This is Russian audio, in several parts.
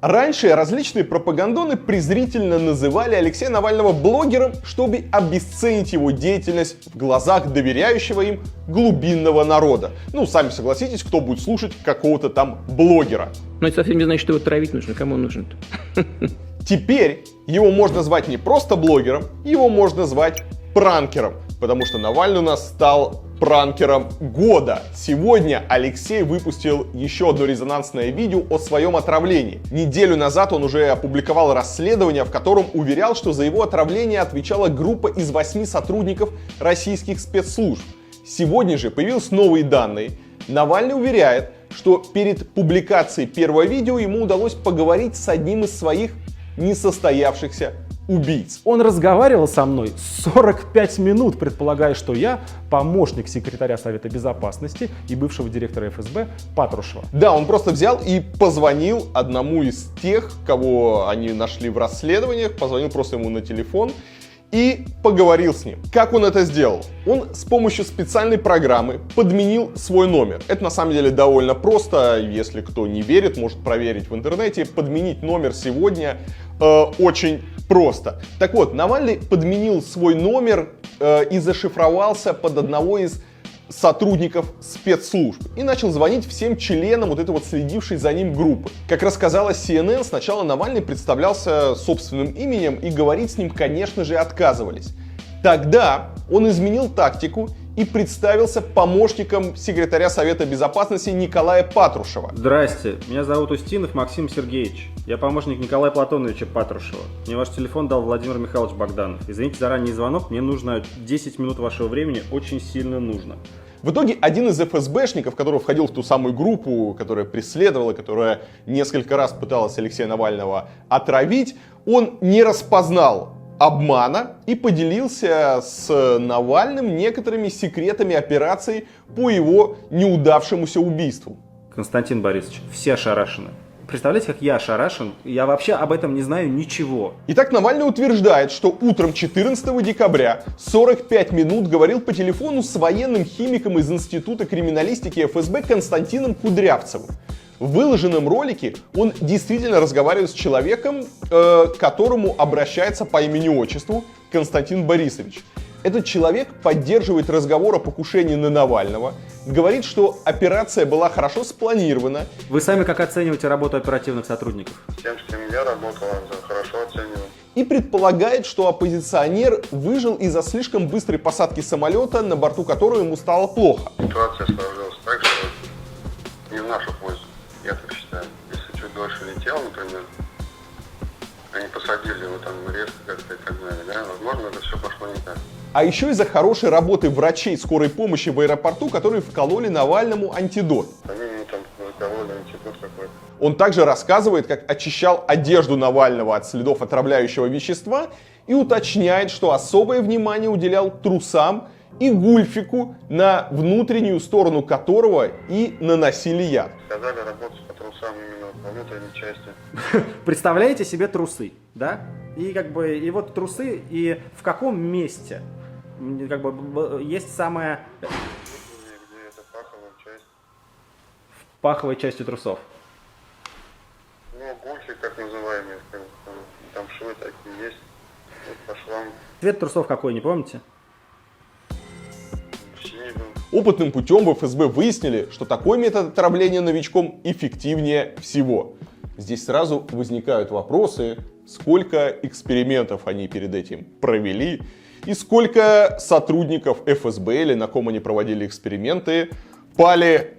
Раньше различные пропагандоны презрительно называли Алексея Навального блогером, чтобы обесценить его деятельность в глазах доверяющего им глубинного народа. Ну, сами согласитесь, кто будет слушать какого-то там блогера. Но это совсем не значит, что его травить нужно. Кому он нужен-то? Теперь его можно звать не просто блогером, его можно звать пранкером, потому что Навальный у нас стал пранкером года. Сегодня Алексей выпустил еще одно резонансное видео о своем отравлении. Неделю назад он уже опубликовал расследование, в котором уверял, что за его отравление отвечала группа из 8 сотрудников российских спецслужб. Сегодня же появились новые данные. Навальный уверяет, что перед публикацией первого видео ему удалось поговорить с одним из своих несостоявшихся убийц. Он разговаривал со мной 45 минут, предполагая, что я помощник секретаря Совета Безопасности и бывшего директора ФСБ Патрушева. Да, он просто взял и позвонил одному из тех, кого они нашли в расследованиях, позвонил просто ему на телефон и поговорил с ним. Как он это сделал? Он с помощью специальной программы подменил свой номер. Это на самом деле довольно просто, если кто не верит, может проверить в интернете. Подменить номер сегодня очень просто. Так вот, Навальный подменил свой номер и зашифровался под одного из сотрудников спецслужб и начал звонить всем членам вот этой вот следившей за ним группы. Как рассказала CNN, сначала Навальный представлялся собственным именем и говорить с ним, конечно же, отказывались. Тогда он изменил тактику и представился помощником секретаря Совета Безопасности Николая Патрушева. Здрасте, меня зовут Устинов Максим Сергеевич. Я помощник Николая Платоновича Патрушева. Мне ваш телефон дал Владимир Михайлович Богданов. Извините за ранний звонок, мне нужно 10 минут вашего времени, очень сильно нужно. В итоге один из ФСБшников, который входил в ту самую группу, которая преследовала, которая несколько раз пыталась Алексея Навального отравить, он не распознал обмана и поделился с Навальным некоторыми секретами операций по его неудавшемуся убийству. Константин Борисович, все ошарашены. Представляете, как я ошарашен? Я вообще об этом не знаю ничего. Итак, Навальный утверждает, что утром 14 декабря 45 минут говорил по телефону с военным химиком из Института криминалистики ФСБ Константином Кудрявцевым. В выложенном ролике он действительно разговаривает с человеком, к которому обращается по имени-отчеству Константин Борисович. Этот человек поддерживает разговор о покушении на Навального, говорит, что операция была хорошо спланирована. Вы сами как оцениваете работу оперативных сотрудников? Тем, с кем я работал, хорошо оцениваю. И предполагает, что оппозиционер выжил из-за слишком быстрой посадки самолета, на борту которого ему стало плохо. Ситуация сложилась так, что не в нашу пользу, я так считаю. Если чуть дольше летел, например, они посадили его там резко как-то и так далее, да, возможно, это все пошло не так. А еще из-за хорошей работы врачей скорой помощи в аэропорту, которые вкололи Навальному антидот. Они ему там закололи антидот какой-то. Он также рассказывает, как очищал одежду Навального от следов отравляющего вещества и уточняет, что особое внимание уделял трусам и гульфику, на внутреннюю сторону которого и наносили яд. Сказали работать по трусам именно по внутренней части. Представляете себе трусы, да? И вот трусы, и в каком месте? Как бы есть самая... Где это паховая часть? В паховой части трусов. Ну, гульфик так называемый, там швы такие есть, вот по швам. Цвет трусов какой, не помните? Синий был. Опытным путем в ФСБ выяснили, что такой метод отравления новичком эффективнее всего. Здесь сразу возникают вопросы, сколько экспериментов они перед этим провели, и сколько сотрудников ФСБ или на ком они проводили эксперименты пали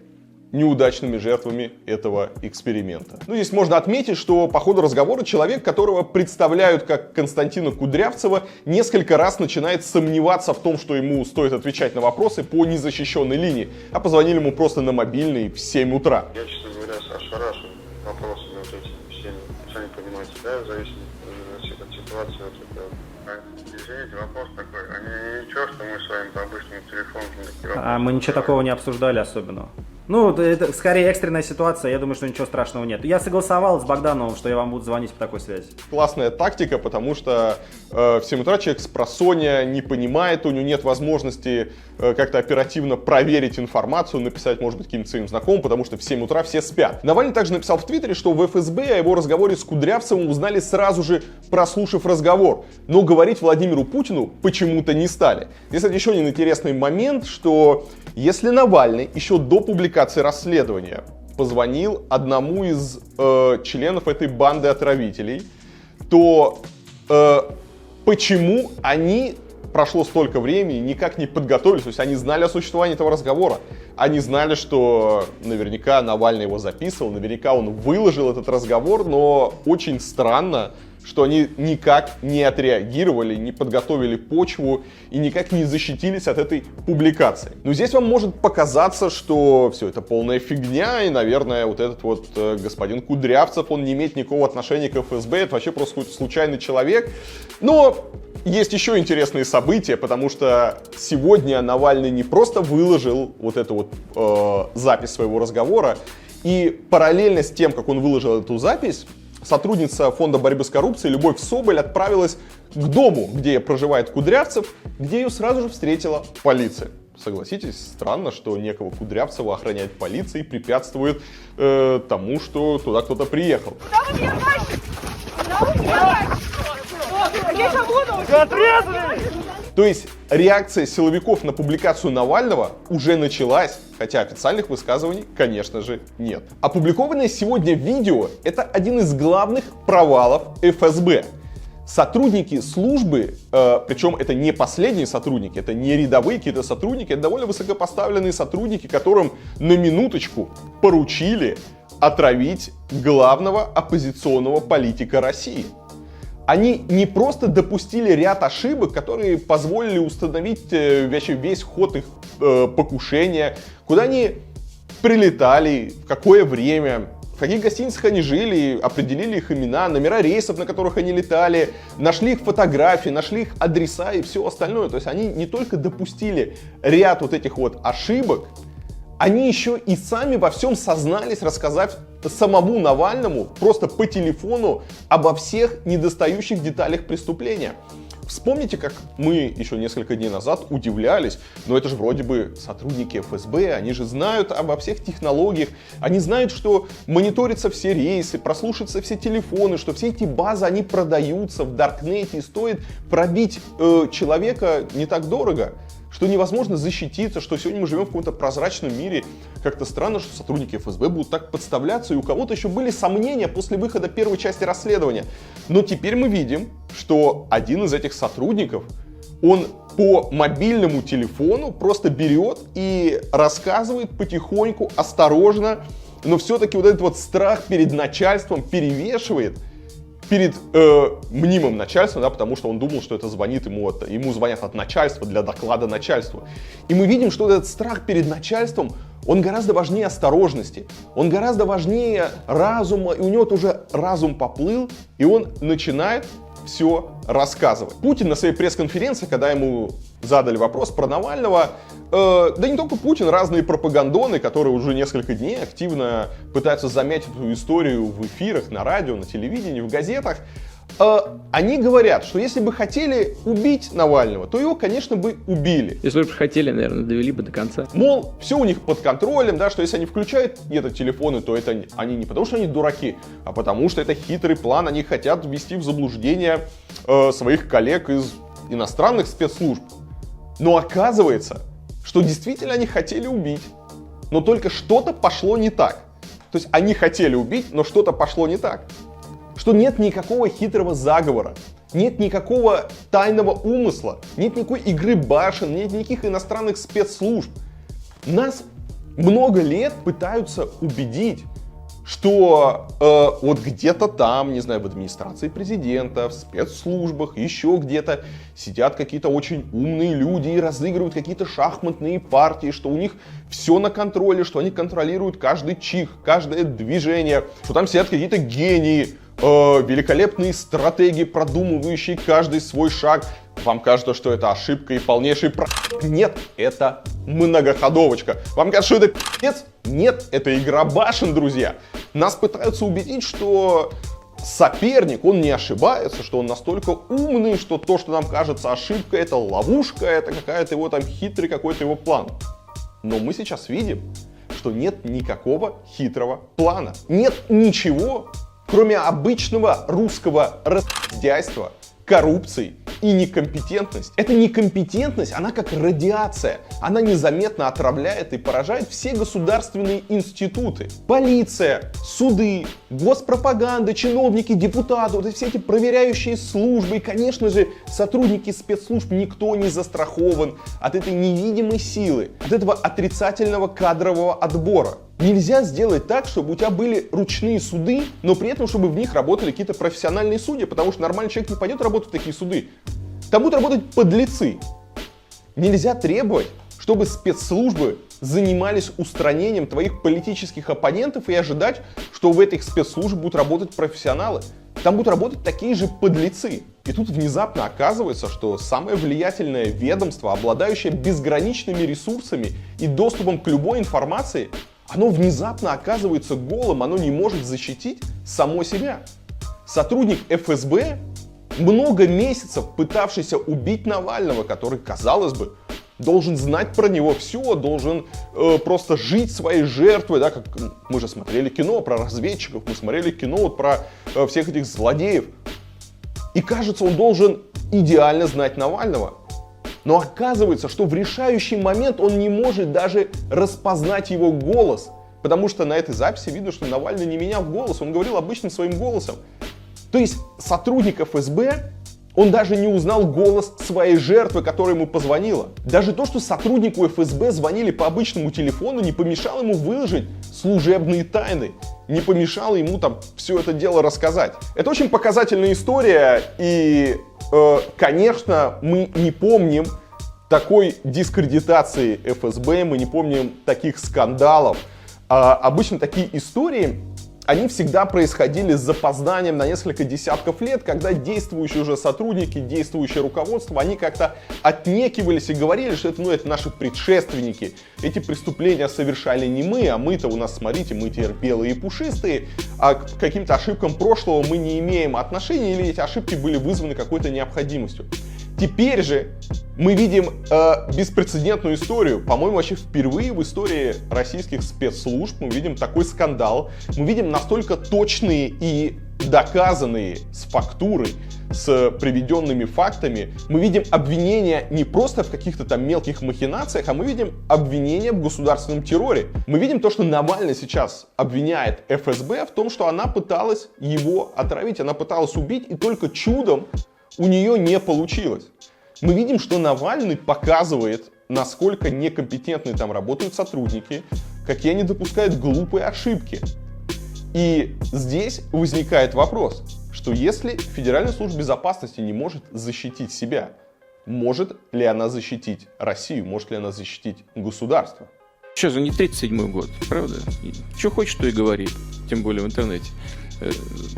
неудачными жертвами этого эксперимента. Ну, здесь можно отметить, что по ходу разговора человек, которого представляют как Константина Кудрявцева, несколько раз начинает сомневаться в том, что ему стоит отвечать на вопросы по незащищенной линии, а позвонили ему просто на мобильный в 7 утра. Я, честно говоря, ошарашен вопросами вот этими всеми. Сами понимаете, да, зависит от ситуации. Вот это. Извините, вопрос такой. А ничего, что мы с вами по обычному телефону такие вопросы А мы ничего такого не обсуждали особенного. Ну, это скорее экстренная ситуация, я думаю, что ничего страшного нет. Я согласовал с Богдановым, что я вам буду звонить по такой связи. Классная тактика, потому что в 7 утра человек с просонья не понимает, у него нет возможности как-то оперативно проверить информацию, написать, может быть, каким-то своим знакомым, потому что в 7 утра все спят. Навальный также написал в Твиттере, что в ФСБ о его разговоре с Кудрявцевым узнали сразу же, прослушав разговор. Но говорить Владимиру Путину почему-то не стали. Здесь, кстати, еще один интересный момент, что если Навальный еще до публикации расследования позвонил одному из членов этой банды отравителей, то почему они, прошло столько времени, никак не подготовились? То есть они знали о существовании этого разговора, они знали, что наверняка Навальный его записывал, наверняка он выложил этот разговор, но очень странно, что они никак не отреагировали, не подготовили почву и никак не защитились от этой публикации. Но здесь вам может показаться, что все это полная фигня, и, наверное, вот этот вот господин Кудрявцев, он не имеет никакого отношения к ФСБ, это вообще просто какой-то случайный человек. Но есть еще интересные события, потому что сегодня Навальный не просто выложил вот эту вот запись своего разговора, и параллельно с тем, как он выложил эту запись, сотрудница фонда борьбы с коррупцией Любовь Соболь отправилась к дому, где проживает Кудрявцев, где ее сразу же встретила полиция. Согласитесь, странно, что некого Кудрявцева охраняет полиция и препятствует тому, что туда кто-то приехал. То есть реакция силовиков на публикацию Навального уже началась, хотя официальных высказываний, конечно же, нет. Опубликованное сегодня видео — это один из главных провалов ФСБ. Сотрудники службы, причем это не последние сотрудники, это не рядовые какие-то сотрудники, это довольно высокопоставленные сотрудники, которым на минуточку поручили отравить главного оппозиционного политика России. Они не просто допустили ряд ошибок, которые позволили установить весь ход их покушения, куда они прилетали, в какое время, в каких гостиницах они жили, определили их имена, номера рейсов, на которых они летали, нашли их фотографии, нашли их адреса и все остальное. То есть они не только допустили ряд вот этих вот ошибок, они еще и сами во всем сознались, рассказав самому Навальному просто по телефону обо всех недостающих деталях преступления. Вспомните, как мы еще несколько дней назад удивлялись, но это же вроде бы сотрудники ФСБ, они же знают обо всех технологиях, они знают, что мониторятся все рейсы, прослушиваются все телефоны, что все эти базы, они продаются в Даркнете, и стоит пробить человека не так дорого, что невозможно защититься, что сегодня мы живем в каком-то прозрачном мире. Как-то странно, что сотрудники ФСБ будут так подставляться, и у кого-то еще были сомнения после выхода первой части расследования. Но теперь мы видим, что один из этих сотрудников, он по мобильному телефону просто берет и рассказывает потихоньку, осторожно, но все-таки вот этот вот страх перед начальством перевешивает перед мнимым начальством, да, потому что он думал, что это звонит ему звонят от начальства для доклада начальству. И мы видим, что этот страх перед начальством, он гораздо важнее осторожности, он гораздо важнее разума, и у него уже разум поплыл, и он начинает все рассказывать. Путин на своей пресс-конференции, когда ему задали вопрос про Навального, да не только Путин, разные пропагандоны, которые уже несколько дней активно пытаются замять эту историю в эфирах, на радио, на телевидении, в газетах, они говорят, что если бы хотели убить Навального, то его, конечно, бы убили. Если бы хотели, наверное, довели бы до конца. Мол, все у них под контролем, да, что если они включают где-то телефоны, то это они не потому, что они дураки, а потому что это хитрый план, они хотят ввести в заблуждение своих коллег из иностранных спецслужб. Но оказывается, что действительно они хотели убить, но только что-то пошло не так. То есть они хотели убить, но что-то пошло не так. Что нет никакого хитрого заговора, нет никакого тайного умысла, нет никакой игры башен, нет никаких иностранных спецслужб. Нас много лет пытаются убедить, что вот где-то там, не знаю, в администрации президента, в спецслужбах, еще где-то сидят какие-то очень умные люди и разыгрывают какие-то шахматные партии, что у них все на контроле, что они контролируют каждый чих, каждое движение, что там сидят какие-то гении, великолепные стратеги, продумывающие каждый свой шаг. Вам кажется, что это ошибка и полнейший Нет, это многоходовочка. Вам кажется, что это пи***ц? Нет, это игра башен, друзья. Нас пытаются убедить, что соперник, он не ошибается, что он настолько умный, что то, что нам кажется ошибкой, это ловушка, это какая-то его там хитрый какой-то его план. Но мы сейчас видим, что нет никакого хитрого плана. Нет ничего, кроме обычного русского раздяйства, коррупции и некомпетентность. Эта некомпетентность, она как радиация. Она незаметно отравляет и поражает все государственные институты. Полиция, суды, госпропаганда, чиновники, депутаты, вот все эти проверяющие службы. И, конечно же, сотрудники спецслужб, никто не застрахован от этой невидимой силы, от этого отрицательного кадрового отбора. Нельзя сделать так, чтобы у тебя были ручные суды, но при этом, чтобы в них работали какие-то профессиональные судьи, потому что нормальный человек не пойдет работать в такие суды. Там будут работать подлецы. Нельзя требовать, чтобы спецслужбы занимались устранением твоих политических оппонентов и ожидать, что в этих спецслужбах будут работать профессионалы. Там будут работать такие же подлецы. И тут внезапно оказывается, что самое влиятельное ведомство, обладающее безграничными ресурсами и доступом к любой информации, оно внезапно оказывается голым, оно не может защитить само себя. Сотрудник ФСБ, много месяцев пытавшийся убить Навального, который, казалось бы, должен знать про него все, должен просто жить своей жертвой, да, как мы же смотрели кино про разведчиков, мы смотрели кино вот про всех этих злодеев. И кажется, он должен идеально знать Навального. Но оказывается, что в решающий момент он не может даже распознать его голос. Потому что на этой записи видно, что Навальный не менял голос, он говорил обычным своим голосом. То есть сотрудник ФСБ, он даже не узнал голос своей жертвы, которая ему позвонила. Даже то, что сотруднику ФСБ звонили по обычному телефону, не помешало ему выложить служебные тайны. Не помешало ему там все это дело рассказать. Это очень показательная история, и, конечно, мы не помним такой дискредитации ФСБ, мы не помним таких скандалов. Обычно такие истории, они всегда происходили с запозданием на несколько десятков лет, когда действующие уже сотрудники, действующее руководство, они как-то отнекивались и говорили, что это наши предшественники. Эти преступления совершали не мы, а мы-то у нас, смотрите, мы теперь белые и пушистые, а к каким-то ошибкам прошлого мы не имеем отношения, или эти ошибки были вызваны какой-то необходимостью. Теперь же мы видим беспрецедентную историю. По-моему, вообще впервые в истории российских спецслужб мы видим такой скандал. Мы видим настолько точные и доказанные с фактурой, с приведенными фактами. Мы видим обвинения не просто в каких-то там мелких махинациях, а мы видим обвинения в государственном терроре. Мы видим то, что Навальный сейчас обвиняет ФСБ в том, что она пыталась его отравить, она пыталась убить, и только чудом у нее не получилось. Мы видим, что Навальный показывает, насколько некомпетентны там работают сотрудники, какие они допускают глупые ошибки. И здесь возникает вопрос, что если Федеральная служба безопасности не может защитить себя, может ли она защитить Россию, может ли она защитить государство? Сейчас же не 37-й год, правда? Что хочешь, то и говори, тем более в интернете.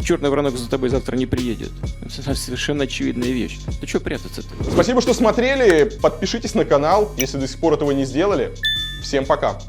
Черный воронок за тобой завтра не приедет. Это совершенно очевидная вещь. Ты что прятаться-то? Спасибо, что смотрели. Подпишитесь на канал, если до сих пор этого не сделали. Всем пока.